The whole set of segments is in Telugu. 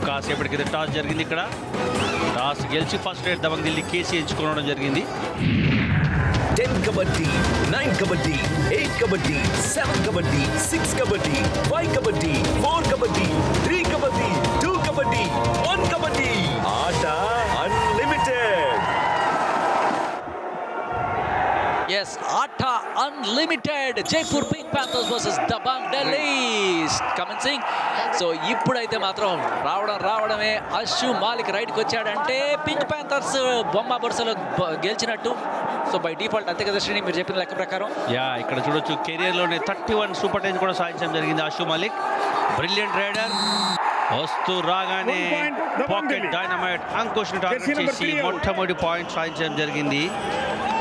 కాసేపటి కింద టాస్ జరిగింది. ఇక్కడ టాస్ గెలిచి first raid Dabang Delhi KC ఎంచుకోవడం జరిగింది. 10 కబడ్డీ, 9 కబడ్డీ, 8 కబడ్డీ, 7 కబడ్డీ, 6 కబడ్డీ, 5 కబడ్డీ, 4 కబడ్డీ, 3 కబడ్డీ, 2 కబడ్డీ, 1 కబడ్డీ. ఆట unlimited. Yes, Atta Unlimited. Jaipur Pink Panthers versus Dabang Delhi. Commencing. So ఇప్పుడైతే మాత్రం రావడమే అశు మాలిక్ రైట్కి వచ్చాడంటే పింక్ ప్యాంథర్స్ బొమ్మ బొరుసలో గెలిచినట్టు. సో బై డిఫాల్ట్ అంతే కదా శ్రీని, మీరు చెప్పిన లెక్క ప్రకారం. ఇక్కడ చూడొచ్చు కెరియర్లోనే 31 సూపర్ టెన్స్ కూడా సాధించడం జరిగింది అశు మాలిక్. Brilliant rider. వస్తూ రాగానే పాకెట్ డైనమైట్ అంకుష్ ని టార్గెట్ చేసి మొట్టమొదటి పాయింట్ సాధించడం జరిగింది.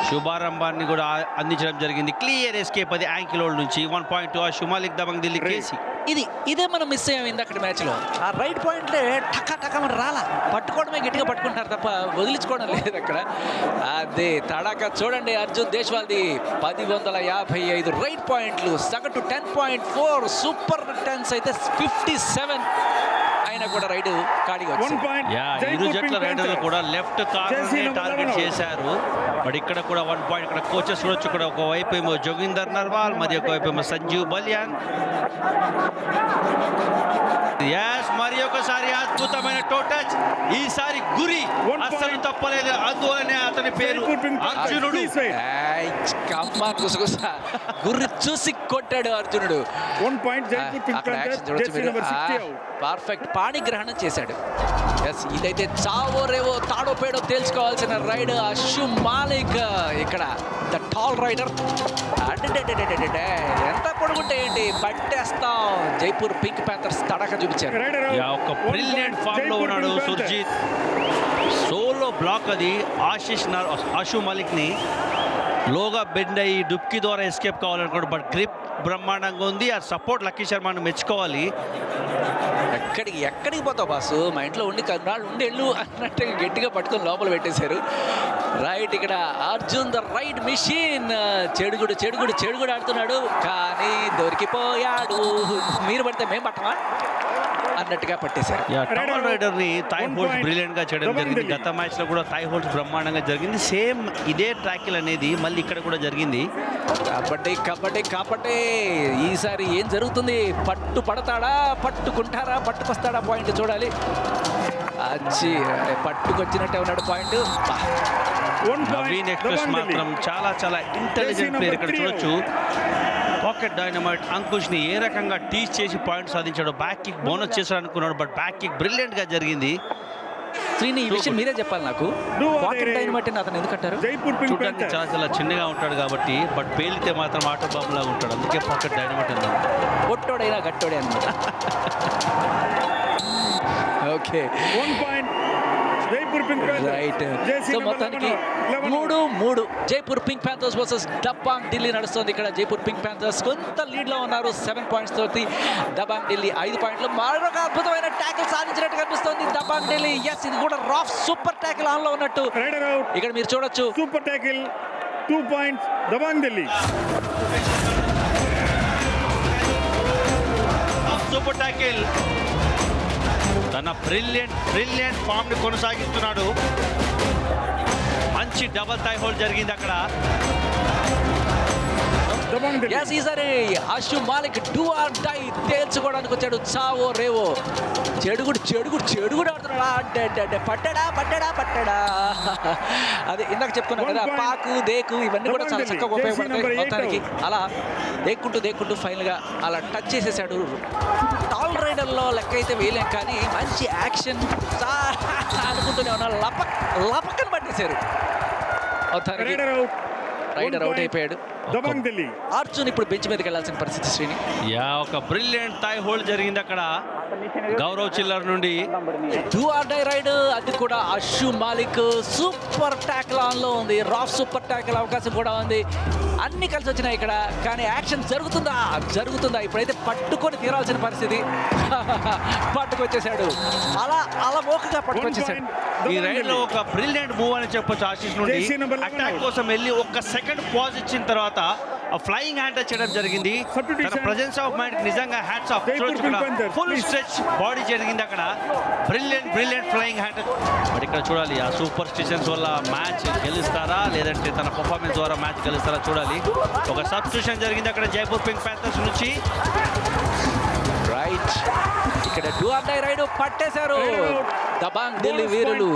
శుభారంభాన్ని కూడా అందించడం జరిగింది. క్లియర్ ఎస్కేప్ అది యాంకిల్ హోల్డ్ నుంచి. 1 పాయింట్ అశు మాలిక్ దబంగ్ ఢిల్లీ కేసీ. ఇదే మనం మిస్ అయ్యాం ఇందాక మ్యాచ్లో. ఆ రైట్ పాయింట్లే టక్క మరి రాలా, పట్టుకోవడమే గట్టిగా పట్టుకుంటున్నారు తప్ప వదిలించుకోవడం లేదు అక్కడ. అదే తడాక చూడండి అర్జున్ దేశ్వాల్ది 1055 రైట్ పాయింట్లు, సగటు 10.4, సూపర్ టెన్స్ అయితే 57 అయినా కూడా రైడ్ ఖాళీగా వచ్చింది. ఇరు జట్ల రైడర్లు కూడా లెఫ్ట్ కార్నర్ టార్గెట్ చేశారు. బట్ ఇక్కడ కూడా 1 పాయింట్. ఇక్కడ కోచెస్ చూడొచ్చు. ఇక్కడ ఒకవైపు ఏమో జోగిందర్ నర్వాల్, మరి ఒకవైపు ఏమో సంజీవ్ బలియాన్. మరి ఒకసారి అద్భుతమైన టోటచ్. ఈసారి గురి అసలు తప్పలేదు, అందువలనే అతని పేరు అర్జునుడు. గురి చూసి కొట్టాడు అర్జునుడు. పర్ఫెక్ట్ పాణిగ్రహణం చేశాడు. ఇదైతే చావో రేవో తాడో పేడో తేల్చుకోవాల్సిన రైడ్ అశు మాలిక్. ఇక్కడ ద టాల్ రైడర్. ఎంత పొడుగుంటే ఏంటి, పట్టేస్తాం. జైపూర్ పింక్ ప్యాంథర్స్ తడక చూపించారు. ఒక బ్రిలియంట్ ఫామ్ లో ఉన్నాడు సుర్జిత్. సోలో బ్లాక్ అది అశు మాలిక్ ని లోగా బెండ్ అయ్యి డుబ్కి ద్వారా ఎస్కేప్ కావాలనుకోండి. బట్ గ్రిప్ బ్రహ్మాండంగా ఉంది. ఆ సపోర్ట్ లక్కీ శర్మను మెచ్చుకోవాలి. ఎక్కడికి పోతావు బాసు, మా ఇంట్లో ఉండి కన్నాళ్ళు ఉండి వెళ్ళు అన్నట్టు గట్టిగా పట్టుకొని లోపల పెట్టేశారు. రైట్ ఇక్కడ అర్జున్ ద రైడ్ మిషన్. చెడుగుడు ఆడుతున్నాడు కానీ దొరికిపోయాడు. మీరు పడితే మేము పట్టమా అన్నట్టుగా పట్టేశారు. టవల్ రైడర్ ని థాయ్ హోల్డ్స్ బ్రిలియంట్ గా చేయడం జరిగింది. గత మ్యాచ్ లో కూడా థాయ్ హోల్డ్స్ బ్రహ్మాండంగా జరిగింది. సేమ్ ఇదే ట్రాకిల్ అనేది మళ్ళీ ఇక్కడ కూడా జరిగింది. కాబట్టి ఈసారి ఏం జరుగుతుంది, పడతాడా, పట్టుకొస్తాడా పాయింట్ చూడాలి. పట్టుకొచ్చినట్టే ఉన్నాడు పాయింట్. నవీన్ ఎక్స్ప్రెస్ మాత్రం చాలా ఇంటెలిజెంట్ ప్లేయర్. ఇక్కడ చూడొచ్చు పాకెట్ డైనమైట్ అంకుష్ ని ఏ రకంగా టీచ్ చేసి పాయింట్ సాధించాడు. బ్యాక్ కిక్ బోనస్ చేశాడు అనుకున్నాడు, బట్ బ్యాక్ కిక్ బ్రిలియంట్ గా జరిగింది. శ్రీని, ఈ విషయం మీరే చెప్పాలి నాకు. పాకెట్ డైనమైట్ అని అతను ఎందుకంటారు? చూడడానికి చాలా చిన్నగా ఉంటాడు కాబట్టి, బట్ పేలితే మాత్రం ఆటో బాంబు లాగా ఉంటాడు, అందుకే పాకెట్ డైనమైట్ అన్నారు. కొట్టోడైనా గట్టోడే అన్నమాట. Okay, right. సో మొత్తానికి 3-3 Jaipur pink Panthers versus Dabangg Delhi నడుస్తుంది. ఇక్కడ జైపూర్ పింక్ ప్యాంథర్స్ కొంత లీడ్ లో ఉన్నారు 7 పాయింట్స్ తోటి. దబాంగ్ ఢిల్లీ 5 పాయింట్లు. మరొక అద్భుతమైన ట్యాకిల్ సాధించినట్టు కనిపిస్తుంది దబాంగ్ ఢిల్లీ. ఇది కూడా రాఫ్ సూపర్ ట్యాకిల్ ఆన్ లో ఉన్నట్టు ఇక్కడ మీరు చూడొచ్చు. Super tackle 2 points Dabangg Delhi. Super tackle తన బ్రిలియంట్ ఫామ్ ని కొనసాగిస్తున్నాడు. మంచి డబల్ థై హోల్డ్ జరిగింది అక్కడ. ఈసారి Ashu Malik do or die తేల్చుకోవడానికి వచ్చాడు. చావో రేవో చెడుగుడు ఆడుతున్నాడు. పట్టడా అది ఇందాక చెప్పుకున్నాం కదా, పాకు దేకు ఇవన్నీ కూడా చాలా చక్కగా ఉపయోగపడతాయి మొత్తానికి. అలా దేక్కుంటూ ఫైనల్ గా అలా టచ్ చేసేసాడు. టాల్ రైడర్ లో లెక్క అయితే వేయలేం కానీ మంచి యాక్షన్ అనుకుంటూనే ఉన్నారు. లపక్కని పట్టేశారు. మొత్తానికి రైడర్ అవుట్ అయిపోయాడు. దబాంగ్ ఢిల్లీ. అర్జున్ ఇప్పుడు బెంచ్ మీదకి వెళ్ళాల్సిన పరిస్థితి శ్రీని. ఒక బ్రిలియంట్ థై హోల్డ్ జరిగింది అక్కడ గౌరవ్ చిల్లర్ నుండి. డూ ఆర్ డై రైడ్, అది కూడా Ashu Malik super tackle on లో ఉంది. రాఫ్ సూపర్ ట్యాకిల్ అవకాశం కూడా ఉంది. అన్ని కలిసి వచ్చినాయి ఇక్కడ, కానీ యాక్షన్ జరుగుతుందా ఇప్పుడైతే పట్టుకొని తీరాల్సిన పరిస్థితి. పట్టుకొచ్చేసాడు, అలా మోకగా పట్టుకొచ్చేసాడు. ఈ రైడ్ లో ఒక బ్రిలియంట్ మూవ్ అని చెప్పొచ్చు ఆశీష్ నుండి. అటాక్ కోసం వెళ్ళి ఒక్క సెకండ్ పాజ్ ఇచ్చిన తర్వాత ఫ్లయింగ్ హ్యాండ్ చేయడం జరిగింది. తన ప్రెజెన్స్ ఆఫ్ మైండ్ నిజంగా hats off. Full stretch body జరిగింది అక్కడ. Brilliant flying hand. బట్ ఇక్కడ చూడాలి ఆ సూపర్ స్టిషన్స్ వల్ల మ్యాచ్ గెలుస్తారా లేదంటే తన పర్ఫార్మెన్స్ ద్వారా మ్యాచ్ గెలుస్తారా చూడాలి. ఒక సబ్స్టిట్యూషన్ జరిగింది అక్కడ జైపూర్ పింక్ ప్యాంథర్స్ నుంచి. రైట్, ఇక్కడ డూ ఆర్ డై రైడ్ పట్టేశారు దబాంగ్ ఢిల్లీ వీరులు.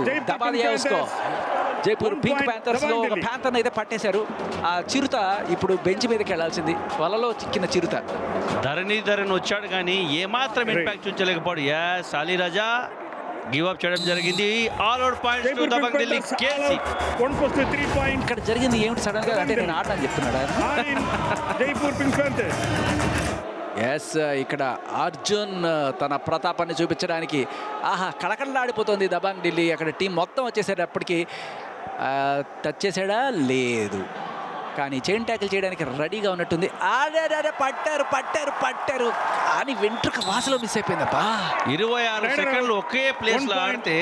జైపూర్ పింక్ ప్యాంథర్స్ లో ఒక ప్యాంథర్ అయితే పట్టేశారు. ఆ చిరుత ఇప్పుడు బెంచ్ మీదకి వెళ్లాల్సింది, వలలో చిక్కిన చిరుత. ధరణి వచ్చాడు కానీ ఏమాత్రం ఇంపాక్ట్ చూపించలేకపోయాడు. Yes Ali Raza give up చేయడం జరిగింది. All out points to Dabang Delhi KC. ఇక్కడ జరిగింది ఏమిటి సడన్ గా అంటే నేను ఆడని చెప్తున్నాడు జైపూర్ పింక్ ప్యాంథర్స్. ఎస్, ఇక్కడ అర్జున్ తన ప్రతాపాన్ని చూపించడానికి కళకళలాడిపోతుంది దబాంగ్ ఢిల్లీ. అక్కడ టీం మొత్తం వచ్చేసేటప్పటికి టచ్ చేసాడా లేదు, కానీ చైన్ ట్యాకిల్ చేయడానికి రెడీగా ఉన్నట్టుంది. ఆడే పట్టారు అని వెంట్రుక వాసలో మిస్ అయిపోయిందబ్బా. 26 సెకండ్లు ఒకే ప్లేస్ లో ఆడితే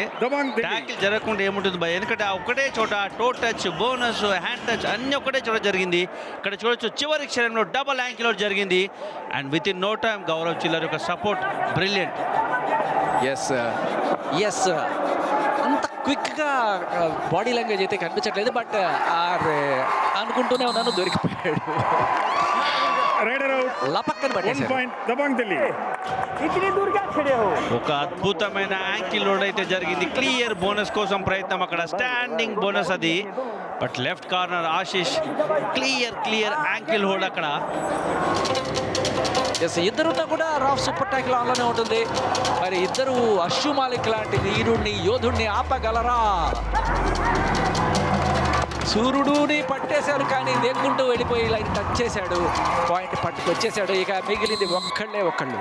ట్యాకిల్ జరగకుండా ఏముంటుంది భయ. ఎందుకంటే ఒకటే చోట toe touch, bonus, hand touch అన్ని ఒకటే చోట జరిగింది. ఇక్కడ చూడొచ్చు చివరి క్షణంలో డబల్ యాంకిల్ అవుట్ జరిగింది. And with in no time Gaurav Chhillar యొక్క సపోర్ట్ బ్రిలియంట్. ఎస్ అంత క్విక్గా బాడీ లాంగ్వేజ్ అయితే కనిపించట్లేదు, బట్ అనుకుంటూనే ఉన్నాను దొరికిపోయాడు. లపక్కన ఒక అద్భుతమైన యాంకిల్ లోడ్ అయితే జరిగింది. క్లియర్ బోనస్ కోసం ప్రయత్నం అక్కడ, స్టాండింగ్ బోనస్ అది. But left corner Ashish clear ankle hold అక్కడ. ఇద్దరున్నా కూడా రాఫ్ సూపర్ ట్యాకిల్ ఆన్లోనే ఉంటుంది. మరి ఇద్దరు అషు మాలిక్ లాంటి వీరుడిని యోధుడిని ఆపగలరా? సూర్యుడుని పట్టేశారు కానీ దెక్కుంటూ వెళ్ళిపోయి లైన్ టచ్ చేశాడు, పాయింట్ పట్టుకొచ్చేసాడు. ఇక మిగిలింది ఒక్కళ్ళు.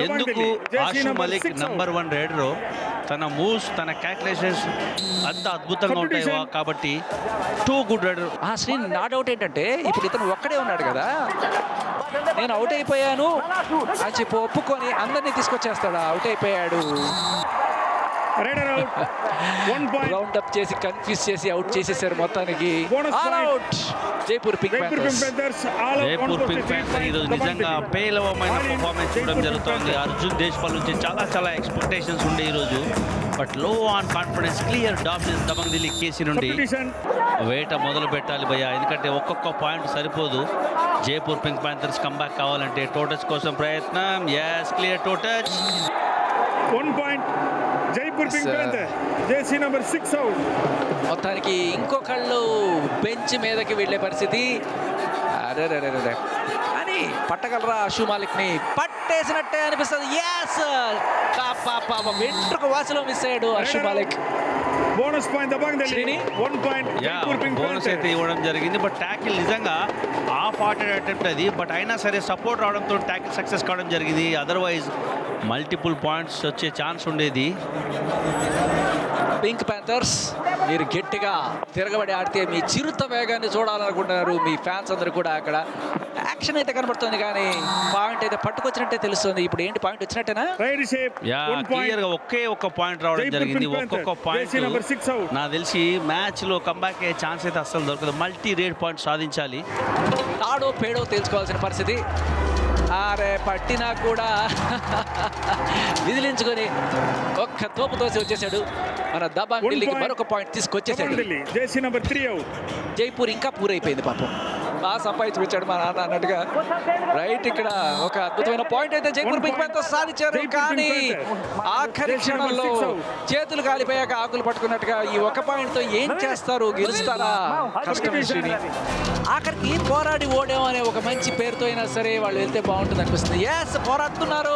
ఎందుకు ఆషు మాలిక్ నంబర్ 1 రైడర్, తన మూవ్స్ తన క్యాల్కులేషన్స్ అంత అద్భుతంగా ఉంటాయి కాబట్టి 2 గుడ్ రైడర్. శ్రీ నా డౌట్ ఏంటంటే ఇప్పుడు ఇతను ఒక్కడే ఉన్నాడు కదా, నేను అవుట్ అయిపోయాను అని చెప్పి ఒప్పుకొని అందరినీ తీసుకొచ్చేస్తాడా? అవుట్ అయిపోయాడు, రౌండ్ అప్ చేసి కన్ఫ్యూజ్ చేసి అవుట్ చేసేసారు మొత్తానికి. జైపూర్ పింక్ ప్యాంథర్స్ ఈరోజు నిజంగా పేలవమైన పర్ఫార్మెన్స్ చూడడం జరుగుతుంది. అర్జున్ దేశ్పాల్ నుంచి చాలా ఎక్స్పెక్టేషన్స్ ఉండే ఈరోజు. But low on confidence, clear dominance Dabang Delhi KC నుండి. వేట మొదలు పెట్టాలి భయ్య, ఎందుకంటే ఒక్కొక్క పాయింట్ సరిపోదు. జైపూర్ పింక్ ప్యాంథర్స్ కంబ్యాక్ కావాలంటే టో టచ్ కోసం ప్రయత్నం. Yes, clear toe touch. 1 point Jaipur Pink Panther, jersey number 6 out. మొత్తానికి ఇంకొకళ్ళు బెంచ్ మీదకి వెళ్ళే పరిస్థితి. అరే అని పట్టగలరా? అషు మాలిక్ ని పట్టేసినట్టే అనిపిస్తుంది. వెంట్రుక వాసులో మిస్ అయ్యాడు Ashu Malik. Bonus point Dabangg Delhi. 1 point Jaipur pink bonus అయితే ఇవ్వడం జరిగింది. బట్ ట్యాకిల్ నిజంగా హాఫ్ హార్టెడ్ అటెంప్ట్ అది. బట్ అయినా సరే సపోర్ట్ రావడంతో ట్యాకిల్ సక్సెస్ కావడం జరిగింది. అదర్వైజ్ మల్టిపుల్ పాయింట్స్ వచ్చే ఛాన్స్ ఉండేది. పింక్ ప్యాంథర్స్ మీరు గట్టిగా తిరగబడి ఆడితే మీ చిరుత వేగాన్ని చూడాలనుకుంటున్నారు మీ ఫ్యాన్స్ అందరూ కూడా. అక్కడ యాక్షన్ అయితే కనబడుతుంది కానీ పాయింట్ అయితే పట్టుకొచ్చినట్టే తెలుస్తుంది. ఇప్పుడు ఏంటి పాయింట్ వచ్చినట్టేనా? క్లియర్ గా ఒక్క పాయింట్ రావడం జరిగింది. ఒక్కొక్క పాయింట్ నాకు తెలిసి మ్యాచ్ లో కంబ్యాక్ అయ్యే ఛాన్స్ అయితే అస్సలు దొరకదు. మల్టీ రేట్ పాయింట్ సాధించాలి. తాడో పేడో తెలుసుకోవాల్సిన పరిస్థితి. పట్టినా కూడా విదిలించుకొని ఒక్క తోపు తోసి వచ్చేసాడు మన దబాంగ్ ఢిల్లీకి. మరొక పాయింట్ తీసుకొచ్చేసాడు. జైపూర్ ఇంకా పూరైపోయింది పాపం, బాగా సంపాదించి వచ్చాడు మా నాన్న అన్నట్టుగా. రైట్, ఇక్కడ ఒక అద్భుతమైన పాయింట్ అయితే జైపూర్ పింక్ ప్యాంథర్స్ సాధించారు. కానీ ఆఖరి క్షణంలో చేతులు కాలిపోయాక ఆకులు పట్టుకున్నట్టుగా ఈ ఒక పాయింట్ తో ఏం చేస్తారు? గెలుస్తారా? కష్టం. ఆఖరికి పోరాడి ఓడాం అనే ఒక మంచి పేరుతో అయినా సరే వాళ్ళు వెళ్తే బాగుంటుంది అనిపిస్తుంది. ఎస్, పోరాడుతున్నారు,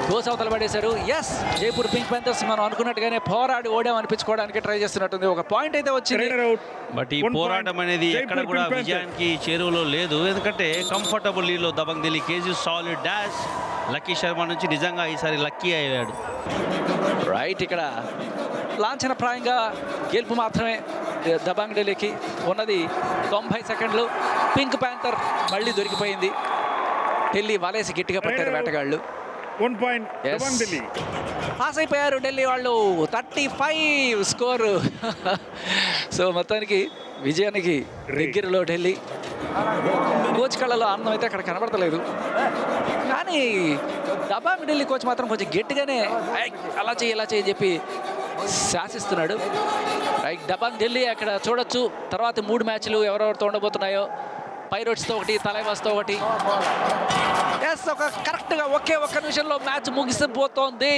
దోసవతలు పడేశారు. ఎస్, జైపూర్ పింక్ ప్యాంథర్స్ మనం అనుకున్నట్టుగానే పోరాడి ఓడాం అనిపించుకోవడానికి ట్రై చేస్తున్నట్టుంది. ఒక పాయింట్ అయితే వచ్చింది. బట్ ఈ పోరాటం అనేది ఎక్కడ కూడా విజయానికి చేరువలో లేదు, ఎందుకంటే కంఫర్టబుల్ లీడ్లో Dabang Delhi. KG solid dash Lucky Sharma నుంచి నిజంగా ఈసారి లక్కీ అయ్యాడు. రైట్, ఇక్కడ లాంఛనప్రాయంగా గెలుపు మాత్రమే దబాంగ్ ఢిల్లీకి ఉన్నది. 90 సెకండ్లు. పింక్ ప్యాంథర్ మళ్ళీ దొరికిపోయింది. ఢిల్లీ వలేసి గట్టిగా పట్టారు వేటగాళ్ళు. 1 point Yes. Dabangg Delhi. Pass అయిపోయారు ఢిల్లీ వాళ్ళు. 35 స్కోరు. సో మొత్తానికి విజయానికి దగ్గరలో ఢిల్లీ. కోచ్ కళ్ళలో ఆనందం అయితే అక్కడ కనబడతలేదు, కానీ దబాంగ్ ఢిల్లీ కోచ్ మాత్రం కొంచెం గట్టిగానే "ఏయ్, అలా చేయి ఇలా చేయి" చెప్పి శాసిస్తున్నాడు. రైట్, దబాంగ్ ఢిల్లీ అక్కడ చూడొచ్చు. తర్వాత 3 మ్యాచ్లు ఎవరెవరితో ఉండబోతున్నాయో. పైరోట్స్తో ఒకటి, తలైవాస్తో ఒకటి. ఎస్, ఒక కరెక్ట్గా ఒకే ఒక్క నిమిషంలో మ్యాచ్ ముగిసిపోతోంది.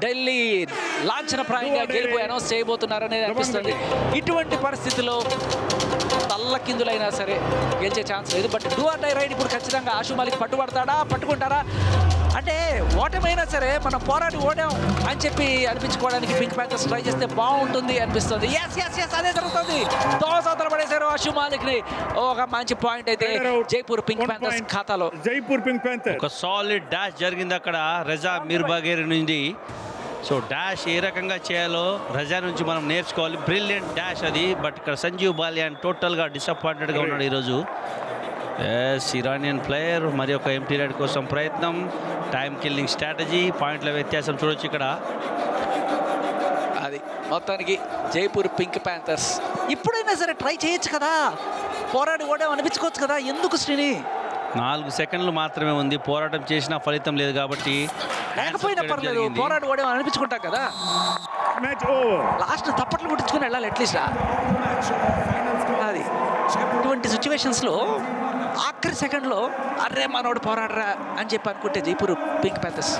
ఢిల్లీ లాంఛనప్రాయంగా గెలుపు అనౌన్స్ చేయబోతున్నారనేది అనిపిస్తుంది. ఇటువంటి పరిస్థితిలో తల్లకిందులైనా సరే గెలిచే ఛాన్స్ లేదు. But do or die raid ఇప్పుడు ఖచ్చితంగా ఆషు మాలిక్ పట్టుబడతాడా, పట్టుకుంటారా అంటే ఓటమైనా సరే మనం పోరాడి ఓడాం అని చెప్పి అనిపించుకోవడానికి పింక్ ప్యాంథర్స్ ట్రై చేస్తే బాగుంటుంది అనిపిస్తుంది. ఎస్ ఎస్ ఎస్ అదే జరుగుతుంది. దోసతలు పడేశారు ఆషు మాలిక్ ని. ఒక మంచి పాయింట్ అయితే జైపూర్ పింక్ ప్యాంథర్స్ ఖాతాలో. Jaipur Pink panther. ఒక సాలిడ్ డాష్ జరిగింది అక్కడ రజా మీర్ బాగేరి నుండి. సో డాష్ ఏ రకంగా చేయాలో రజా నుంచి మనం నేర్చుకోవాలి. బ్రిలియంట్ డాష్ అది. బట్ ఇక్కడ సంజీవ్ బాలియాన్ టోటల్గా డిసప్పాయింటెడ్గా ఉన్నాడు ఈరోజు. ఎస్, ఇరానియన్ ప్లేయర్ మరి ఒక ఎంటీ రైడ్ కోసం ప్రయత్నం. Time killing strategy. పాయింట్ల వ్యత్యాసం చూడొచ్చు ఇక్కడ. అది మొత్తానికి జైపూర్ పింక్ ప్యాంథర్స్ ఇప్పుడైనా సరే ట్రై చేయొచ్చు కదా, పోరాడి ఓడాం అనిపించుకోవచ్చు కదా. ఎందుకు శ్రీని? 4 సెకండ్లు మాత్రమే ఉంది. పోరాటం చేసినా ఫలితం లేదు కాబట్టి లేకపోయినా పర్లేదు, పోరాడి ఓడాం అనిపించుకుంటాం కదా. Match over. లాస్ట్ తప్పట్లు కొట్టించుకుని వెళ్ళాలి అట్లీస్ట్. అది ఇటువంటి సిచ్యువేషన్స్లో ఆఖరి సెకండ్లో అర్రే మనోడు పోరాడరా అని చెప్పి అనుకుంటే జైపూర్ పింక్ ప్యాంథర్స్